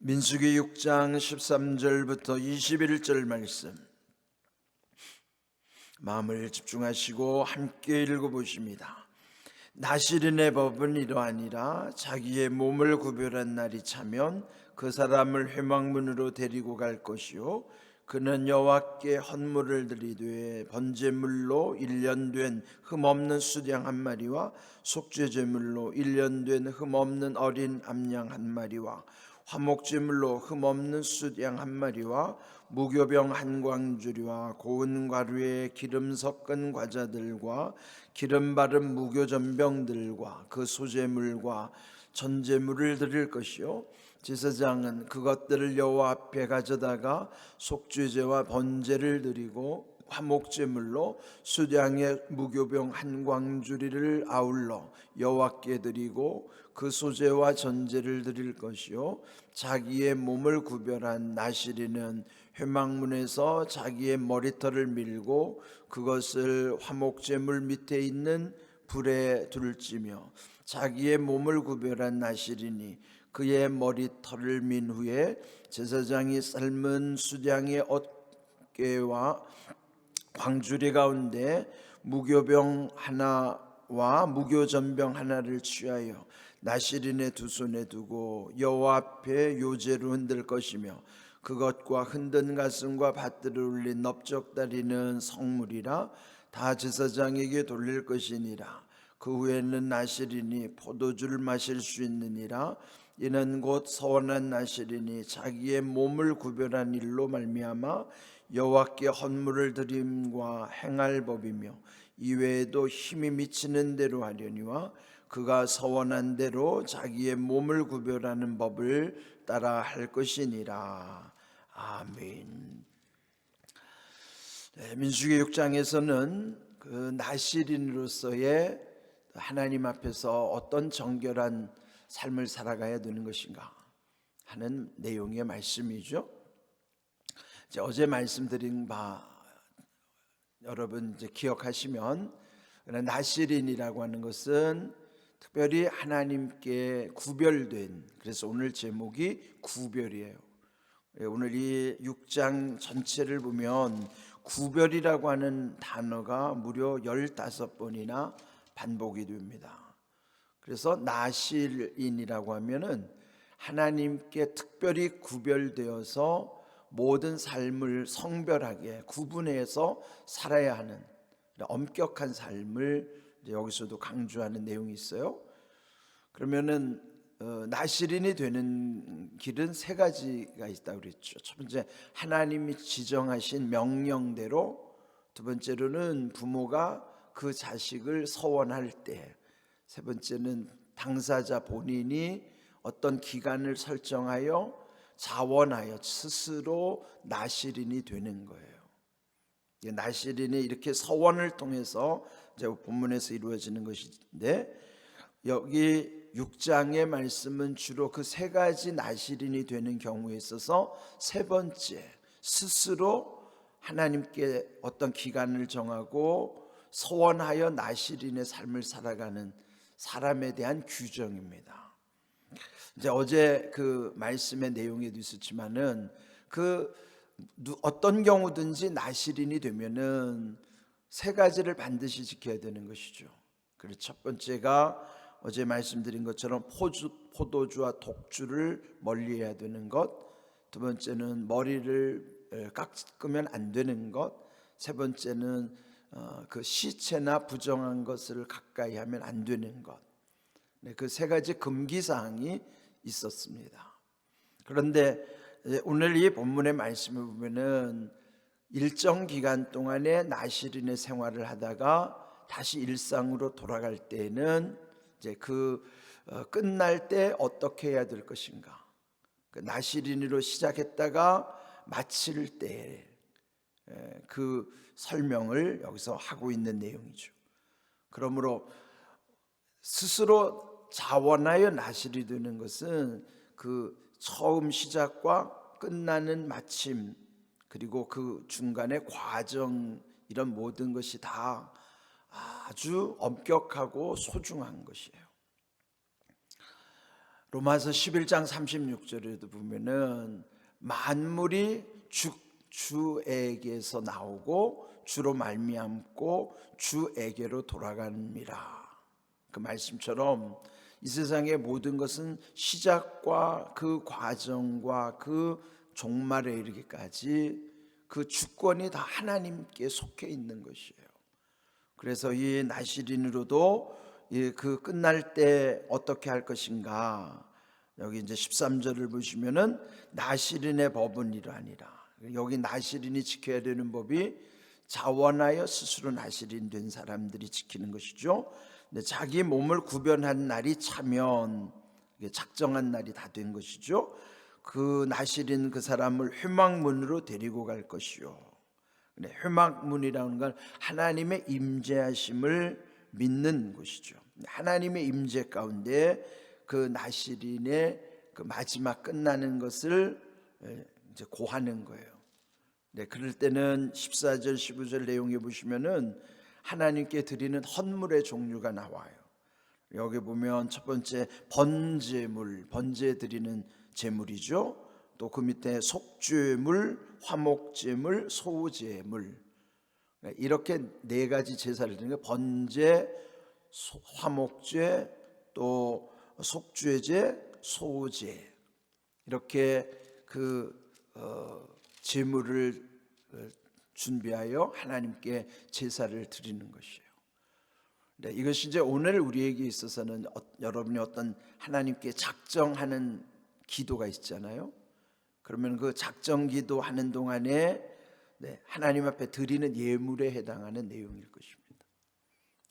민수기 6장 13절부터 21절 말씀, 마음을 집중하시고 함께 읽어보십니다. 나실인의 법은 이러하니라. 자기의 몸을 구별한 날이 차면 그 사람을 회막문으로 데리고 갈 것이요, 그는 여호와께 헌물을 드리되 번제물로 1년 된 흠없는 수양 한 마리와 속죄제물로 1년 된 흠없는 어린 암양 한 마리와 화목제물로 흠없는 숫양 한 마리와 무교병 한 광주리와 고운 가루에 기름 섞은 과자들과 기름 바른 무교전병들과 그 소제물과 전제물을 드릴 것이요, 제사장은 그것들을 여호와 앞에 가져다가 속죄제와 번제를 드리고 화목제물로 수량의 무교병 한 광주리를 아울러 여호와께 드리고 그 소제와 전제를 드릴 것이요, 자기의 몸을 구별한 나실인은 회막문에서 자기의 머리털을 밀고 그것을 화목제물 밑에 있는 불에 둘지며, 자기의 몸을 구별한 나실인이 그의 머리털을 민 후에 제사장이 삶은 수량의 어깨와 광주리 가운데 무교병 하나와 무교전병 하나를 취하여 나실인의 두 손에 두고 여호와 앞에 요제로 흔들 것이며, 그것과 흔든 가슴과 밭들을 울린 넓적다리는 성물이라 다 제사장에게 돌릴 것이니라. 그 후에는 나실인이 포도주를 마실 수 있느니라. 이는 곧 서원한 나실인이 자기의 몸을 구별한 일로 말미암아 여호와께 헌물을 드림과 행할 법이며, 이외에도 힘이 미치는 대로 하려니와 그가 서원한 대로 자기의 몸을 구별하는 법을 따라 할 것이니라. 아멘. 민수기 6장에서는 그 나실인으로서의 하나님 앞에서 어떤 정결한 삶을 살아가야 되는 것인가 하는 내용의 말씀이죠. 어제 말씀드린 바 여러분 이제 기억하시면, 나실인이라고 하는 것은 특별히 하나님께 구별된, 그래서 오늘 제목이 구별이에요. 오늘 이 6장 전체를 보면 구별이라고 하는 단어가 무려 15번이나 반복이 됩니다. 그래서 나실인이라고 하면은 하나님께 특별히 구별되어서 모든 삶을 성별하게 구분해서 살아야 하는 엄격한 삶을 여기서도 강조하는 내용이 있어요. 그러면은 나실인이 되는 길은 세 가지가 있다고 그랬죠. 첫 번째, 하나님이 지정하신 명령대로. 두 번째로는 부모가 그 자식을 서원할 때. 세 번째는 당사자 본인이 어떤 기간을 설정하여 자원하여 스스로 나실인이 되는 거예요. 나실인이 이렇게 서원을 통해서 이제 본문에서 이루어지는 것인데, 여기 6장의 말씀은 주로 그 세 가지 나실인이 되는 경우에 있어서 세 번째, 스스로 하나님께 어떤 기간을 정하고 서원하여 나실인의 삶을 살아가는 사람에 대한 규정입니다. 이제 어제 그 말씀의 내용에도 있었지만은 어떤 경우든지 나실인이 되면은 세 가지를 반드시 지켜야 되는 것이죠. 그래서 첫 번째가 어제 말씀드린 것처럼 포도주와 독주를 멀리해야 되는 것. 두 번째는 머리를 깎으면 안 되는 것. 세 번째는 그 시체나 부정한 것을 가까이 하면 안 되는 것. 그 세 가지 금기 사항이 있었습니다. 그런데 오늘 이 본문의 말씀을 보면은 일정 기간 동안에 나실인의 생활을 하다가 다시 일상으로 돌아갈 때에는 이제 끝날 때 어떻게 해야 될 것인가, 나실인으로 시작했다가 마칠 때 그 설명을 여기서 하고 있는 내용이죠. 그러므로 스스로 자원하여 나실이 되는 것은 그 처음 시작과 끝나는 마침, 그리고 그 중간의 과정, 이런 모든 것이 다 아주 엄격하고 소중한 것이에요. 로마서 11장 36절에도 보면은 만물이 주에게서 나오고 주로 말미암고 주에게로 돌아갑니다. 그 말씀처럼 이 세상의 모든 것은 시작과 그 과정과 그 종말에 이르기까지 그 주권이 다 하나님께 속해 있는 것이에요. 그래서 이 나시린으로도 그 끝날 때 어떻게 할 것인가, 여기 이제 13절을 보시면은 나시린의 법은 이러하니라. 여기 나시린이 지켜야 되는 법이 자원하여 스스로 나시린 된 사람들이 지키는 것이죠. 근데 자기 몸을 구별한 날이 차면, 작정한 날이 다 된 것이죠. 그 나시린 그 사람을 회막문으로 데리고 갈 것이요. 회막문이라는 건 하나님의 임재하심을 믿는 곳이죠. 하나님의 임재 가운데 그 나시린의 그 마지막 끝나는 것을 이제 고하는 거예요. 네, 그럴 때는 14절 15절 내용에 보시면은 하나님께 드리는 헌물의 종류가 나와요. 여기 보면 첫 번째 번제물, 번제 드리는 제물이죠. 또 그 밑에 속죄물, 화목제물, 소제물, 이렇게 네 가지 제사를 드리는 게 번제, 화목제, 또 속죄제, 소제, 이렇게 그 제물을 준비하여 하나님께 제사를 드리는 것이에요. 네, 이것이 이제 오늘 우리에게 있어서는 여러분이 어떤 하나님께 작정하는 기도가 있잖아요. 그러면 그 작정 기도하는 동안에 하나님 앞에 드리는 예물에 해당하는 내용일 것입니다.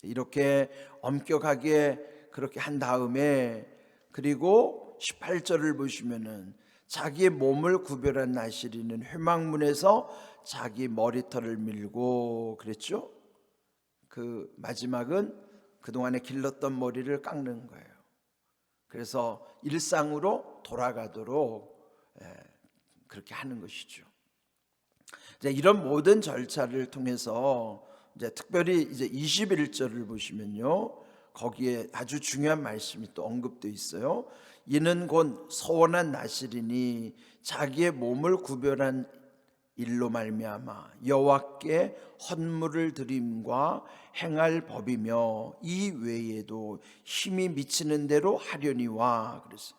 이렇게 엄격하게 그렇게 한 다음에, 그리고 18절을 보시면은 자기의 몸을 구별한 나시린은 회막문에서 자기 머리털을 밀고 그랬죠. 그 마지막은 그동안에 길렀던 머리를 깎는 거예요. 그래서 일상으로 돌아가도록 그렇게 하는 것이죠. 이제 이런 모든 절차를 통해서 이제 특별히 이제 21절을 보시면요, 거기에 아주 중요한 말씀이 또 언급되어 있어요. 이는 곧 서원한 나시린이 자기의 몸을 구별한 일로 말미암아 여호와께 헌물을 드림과 행할 법이며 이 외에도 힘이 미치는 대로 하려니와. 그래서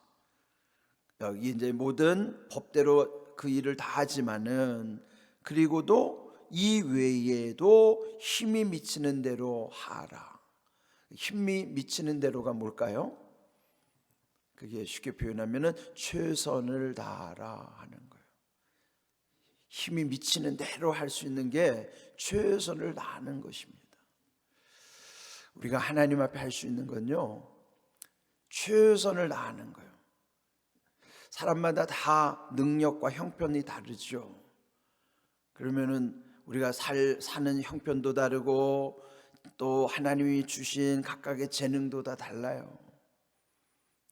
여기 이제 모든 법대로 그 일을 다 하지만은, 그리고도 이 외에도 힘이 미치는 대로 하라. 힘이 미치는 대로가 뭘까요? 그게 쉽게 표현하면은 최선을 다하라 하는 거예요. 힘이 미치는 대로 할 수 있는 게 최선을 다하는 것입니다. 우리가 하나님 앞에 할 수 있는 건요, 최선을 다하는 거예요. 사람마다 다 능력과 형편이 다르죠. 그러면은 우리가 사는 형편도 다르고 또 하나님이 주신 각각의 재능도 다 달라요.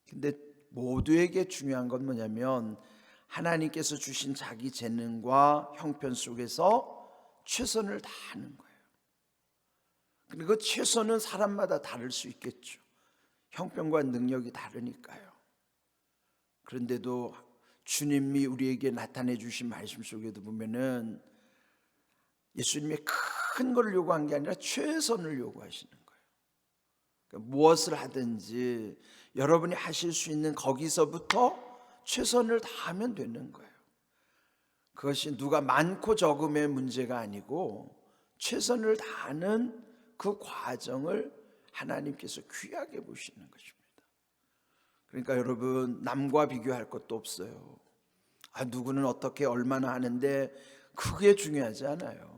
근데 모두에게 중요한 건 뭐냐면 하나님께서 주신 자기 재능과 형편 속에서 최선을 다하는 거예요. 그리고 최선은 사람마다 다를 수 있겠죠. 형편과 능력이 다르니까요. 그런데도 주님이 우리에게 나타내 주신 말씀 속에도 보면은 예수님이 큰 걸 요구한 게 아니라 최선을 요구하시는 거예요. 그러니까 무엇을 하든지 여러분이 하실 수 있는 거기서부터 최선을 다하면 되는 거예요. 그것이 누가 많고 적음의 문제가 아니고 최선을 다하는 그 과정을 하나님께서 귀하게 보시는 것입니다. 그러니까 여러분, 남과 비교할 것도 없어요. 누구는 어떻게 얼마나 하는데 그게 중요하지 않아요.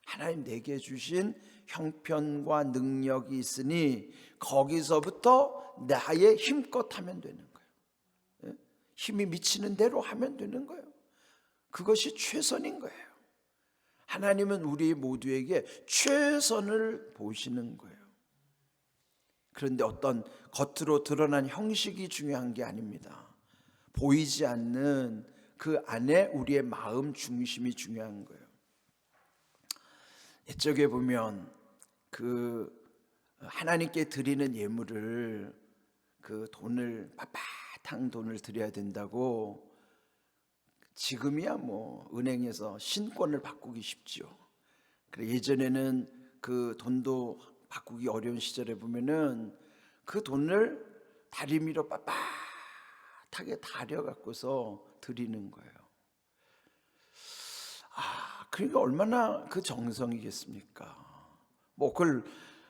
하나님 내게 주신 형편과 능력이 있으니 거기서부터 나의 힘껏 하면 되는 거예요. 힘이 미치는 대로 하면 되는 거예요. 그것이 최선인 거예요. 하나님은 우리 모두에게 최선을 보시는 거예요. 그런데 어떤 겉으로 드러난 형식이 중요한 게 아닙니다. 보이지 않는 그 안에 우리의 마음 중심이 중요한 거예요. 옛적에 보면 그 하나님께 드리는 예물을 그 돈을 바탕 돈을 들여야 된다고, 지금이야 뭐 은행에서 신권을 바꾸기 쉽죠. 그래, 예전에는 그 돈도 바꾸기 어려운 시절에 보면은 그 돈을 다리미로 빳빳하게 다려 갖고서 드리는 거예요. 그러니까 얼마나 그 정성이겠습니까? 뭐 그걸,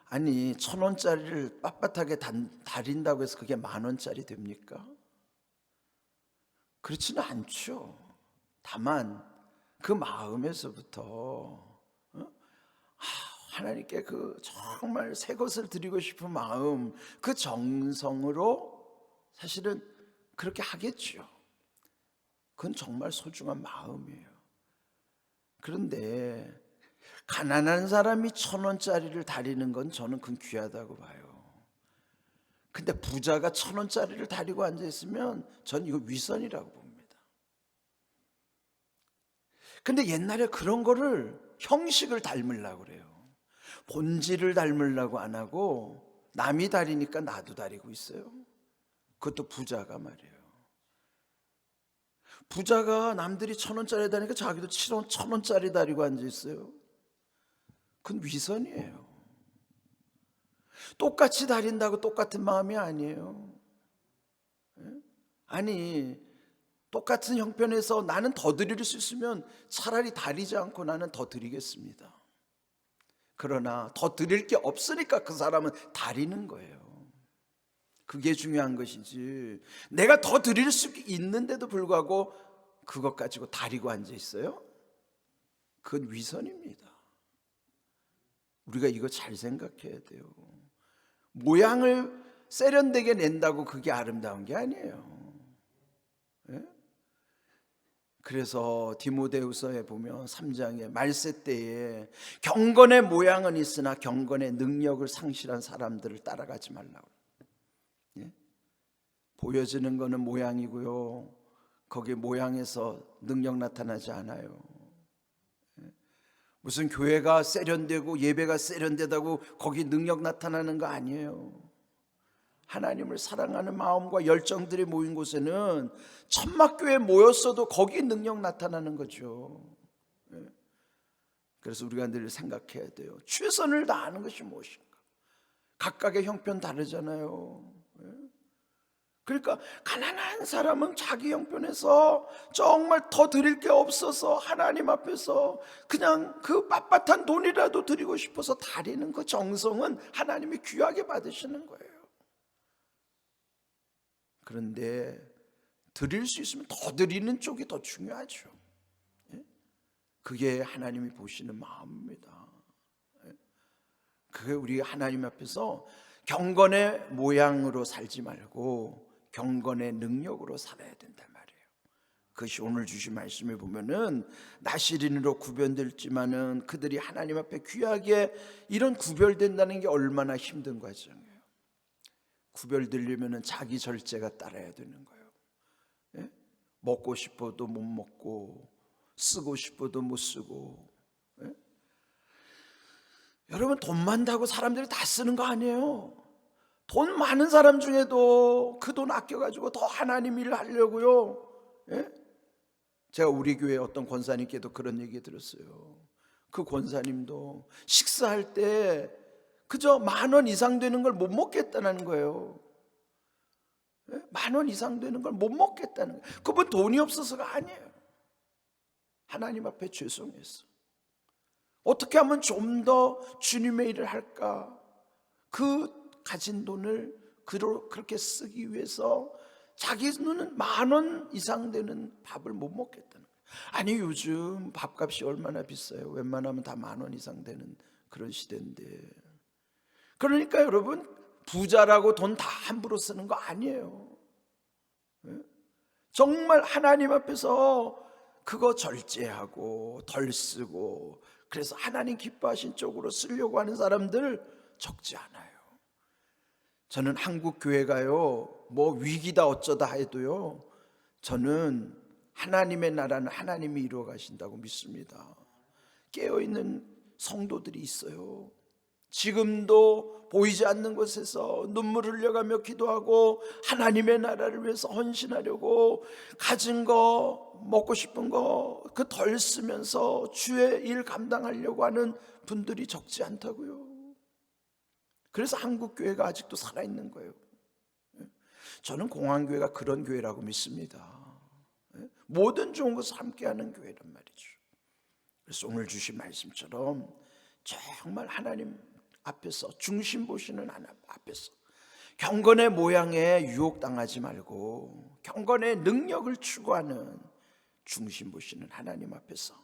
아니 1,000원짜리를 빳빳하게 다린다고 해서 그게 10,000원짜리 됩니까? 그렇지는 않죠. 다만 그 마음에서부터 하나님께 그 정말 새 것을 드리고 싶은 마음, 그 정성으로 사실은 그렇게 하겠죠. 그건 정말 소중한 마음이에요. 그런데 가난한 사람이 1,000원짜리를 다리는 건 저는 그건 귀하다고 봐요. 근데 부자가 1,000원짜리를 다리고 앉아있으면 전 이거 위선이라고 봅니다. 근데 옛날에 그런 거를 형식을 닮으려고 그래요. 본질을 닮으려고 안 하고 남이 다리니까 나도 다리고 있어요. 그것도 부자가 말이에요. 부자가 남들이 1,000원짜리 다니까 자기도 1,000원짜리 다리고 앉아있어요. 그건 위선이에요. 똑같이 다린다고 똑같은 마음이 아니에요. 아니 똑같은 형편에서 나는 더 드릴 수 있으면 차라리 다리지 않고 나는 더 드리겠습니다. 그러나 더 드릴 게 없으니까 그 사람은 다리는 거예요. 그게 중요한 것이지, 내가 더 드릴 수 있는데도 불구하고 그것 가지고 다리고 앉아 있어요? 그건 위선입니다. 우리가 이거 잘 생각해야 돼요. 모양을 세련되게 낸다고 그게 아름다운 게 아니에요. 예? 그래서 디모데후서에 보면 3장에 말세 때에 경건의 모양은 있으나 경건의 능력을 상실한 사람들을 따라가지 말라고. 예? 보여지는 거는 모양이고요, 거기 모양에서 능력 나타나지 않아요. 무슨 교회가 세련되고 예배가 세련되다고 거기 능력 나타나는 거 아니에요. 하나님을 사랑하는 마음과 열정들이 모인 곳에는 천막교회에 모였어도 거기 능력 나타나는 거죠. 그래서 우리가 늘 생각해야 돼요. 최선을 다하는 것이 무엇인가? 각각의 형편 다르잖아요. 그러니까 가난한 사람은 자기 형편에서 정말 더 드릴 게 없어서 하나님 앞에서 그냥 그 빳빳한 돈이라도 드리고 싶어서 다리는 그 정성은 하나님이 귀하게 받으시는 거예요. 그런데 드릴 수 있으면 더 드리는 쪽이 더 중요하죠. 그게 하나님이 보시는 마음입니다. 그게 우리 하나님 앞에서 경건의 모양으로 살지 말고 경건의 능력으로 살아야 된단 말이에요. 그것이 오늘 주신 말씀을 보면은 나시린으로 구별됐지만은 그들이 하나님 앞에 귀하게 이런 구별된다는 게 얼마나 힘든 과정이에요. 구별되려면은 자기 절제가 따라야 되는 거예요. 예? 먹고 싶어도 못 먹고 쓰고 싶어도 못 쓰고. 예? 여러분 돈 많다고 사람들이 다 쓰는 거 아니에요. 돈 많은 사람 중에도 그 돈 아껴가지고 더 하나님 일을 하려고요. 예? 제가 우리 교회 어떤 권사님께도 그런 얘기 들었어요. 그 권사님도 식사할 때 그저 10,000원 이상 되는 걸 못 먹겠다는 거예요. 예? 10,000원 이상 되는 걸 못 먹겠다는 거예요. 그분 돈이 없어서가 아니에요. 하나님 앞에 죄송해서 어떻게 하면 좀 더 주님의 일을 할까? 그 가진 돈을 그렇게 쓰기 위해서 자기 눈은 10,000원 이상 되는 밥을 못 먹겠다는 거예요. 아니 요즘 밥값이 얼마나 비싸요. 웬만하면 다 10,000원 이상 되는 그런 시대인데. 그러니까 여러분 부자라고 돈 다 함부로 쓰는 거 아니에요. 정말 하나님 앞에서 그거 절제하고 덜 쓰고 그래서 하나님 기뻐하신 쪽으로 쓰려고 하는 사람들 적지 않아요. 저는 한국 교회가요 뭐 위기다 어쩌다 해도요 저는 하나님의 나라는 하나님이 이루어 가신다고 믿습니다. 깨어있는 성도들이 있어요. 지금도 보이지 않는 곳에서 눈물을 흘려가며 기도하고 하나님의 나라를 위해서 헌신하려고 가진 거, 먹고 싶은 거 그 덜 쓰면서 주의 일 감당하려고 하는 분들이 적지 않다고요. 그래서 한국 교회가 아직도 살아있는 거예요. 저는 공항교회가 그런 교회라고 믿습니다. 모든 좋은 것을 함께하는 교회란 말이죠. 그래서 오늘 주신 말씀처럼 정말 하나님 앞에서, 중심 보시는 하나님 앞에서 경건의 모양에 유혹당하지 말고 경건의 능력을 추구하는 중심 보시는 하나님 앞에서,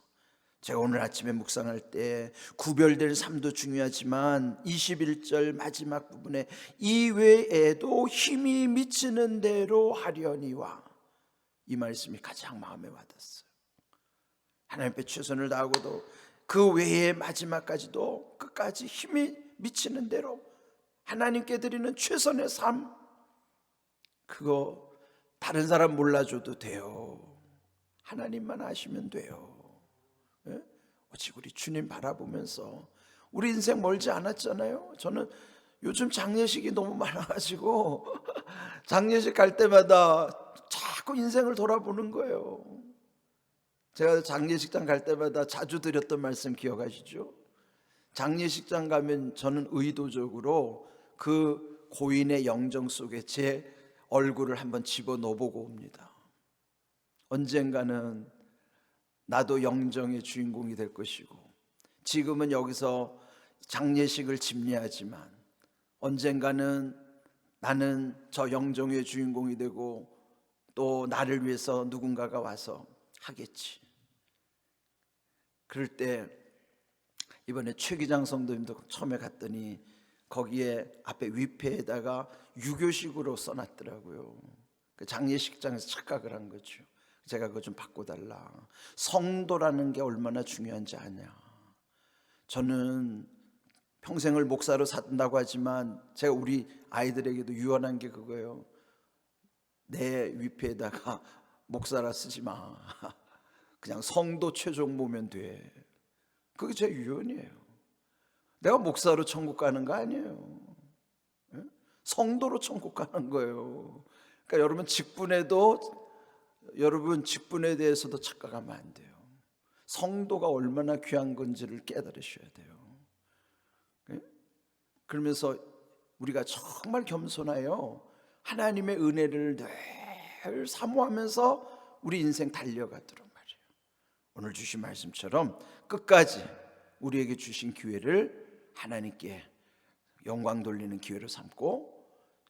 제가 오늘 아침에 묵상할 때 구별된 삶도 중요하지만 21절 마지막 부분에 이외에도 힘이 미치는 대로 하려니와, 이 말씀이 가장 마음에 와닿았어요. 하나님 앞에 최선을 다하고도 그 외의 마지막까지도 끝까지 힘이 미치는 대로 하나님께 드리는 최선의 삶, 그거 다른 사람 몰라줘도 돼요. 하나님만 아시면 돼요. 오직 우리 주님 바라보면서, 우리 인생 멀지 않았잖아요. 저는 요즘 장례식이 너무 많아가지고 장례식 갈 때마다 자꾸 인생을 돌아보는 거예요. 제가 장례식장 갈 때마다 자주 드렸던 말씀 기억하시죠? 장례식장 가면 저는 의도적으로 그 고인의 영정 속에 제 얼굴을 한번 집어넣어보고 옵니다. 언젠가는 나도 영정의 주인공이 될 것이고, 지금은 여기서 장례식을 집례하지만 언젠가는 나는 저 영정의 주인공이 되고 또 나를 위해서 누군가가 와서 하겠지. 그럴 때 이번에 최기장 성도님도 처음에 갔더니 거기에 앞에 위패에다가 유교식으로 써놨더라고요. 그 장례식장에서 착각을 한 거죠. 제가 그거 좀 바꿔달라. 성도라는 게 얼마나 중요한지 아냐. 저는 평생을 목사로 산다고 하지만 제가 우리 아이들에게도 유언한 게 그거예요. 내 위패에다가 목사라 쓰지 마. 그냥 성도 최종보면 돼. 그게 제 유언이에요. 내가 목사로 천국 가는 거 아니에요. 성도로 천국 가는 거예요. 그러니까 여러분 직분에 대해서도 착각하면 안 돼요. 성도가 얼마나 귀한 건지를 깨달으셔야 돼요. 그러면서 우리가 정말 겸손하여 하나님의 은혜를 늘 사모하면서 우리 인생 달려가도록 말이에요. 오늘 주신 말씀처럼 끝까지 우리에게 주신 기회를 하나님께 영광 돌리는 기회로 삼고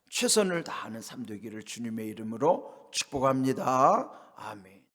최선을 다하는 삶 되기를 주님의 이름으로 축복합니다. 아멘.